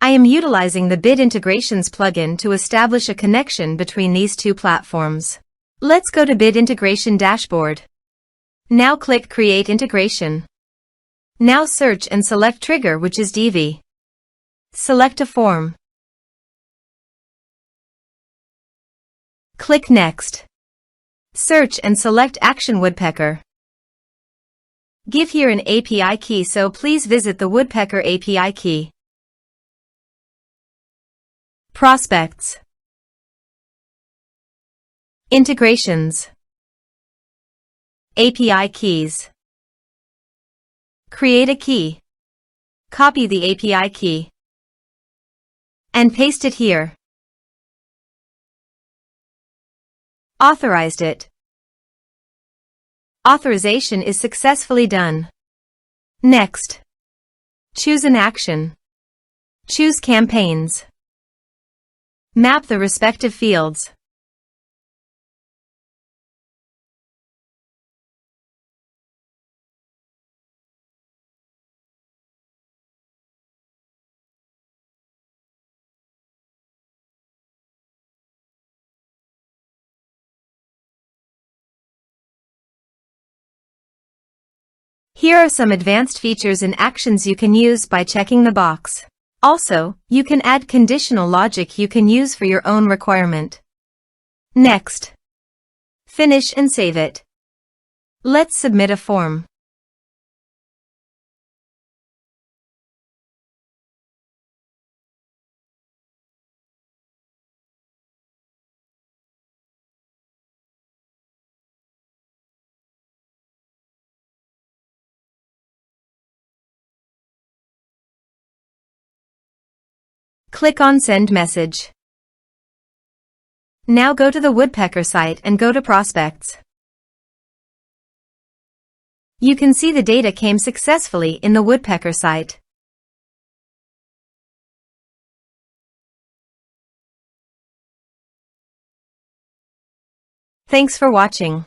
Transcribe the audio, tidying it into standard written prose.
I am utilizing the Bid Integrations plugin to establish a connection between these two platforms. Let's go to Bid Integration Dashboard. Now click Create Integration. Now search and select Trigger, which is Divi. Select a form. Click Next. Search and select Action Woodpecker. Give here an API key, so please visit the Woodpecker API key. Prospects. Integrations. API keys. Create a key. Copy the API key and paste it here. Authorized it. Authorization is successfully done. Next. Choose an action. Choose campaigns. Map the respective fields. Here are some advanced features and actions you can use by checking the box. Also, you can add conditional logic you can use for your own requirement. Next. Finish and save it. Let's submit a form. Click on Send Message. Now go to the Woodpecker site and go to Prospects. You can see the data came successfully in the Woodpecker site. Thanks for watching.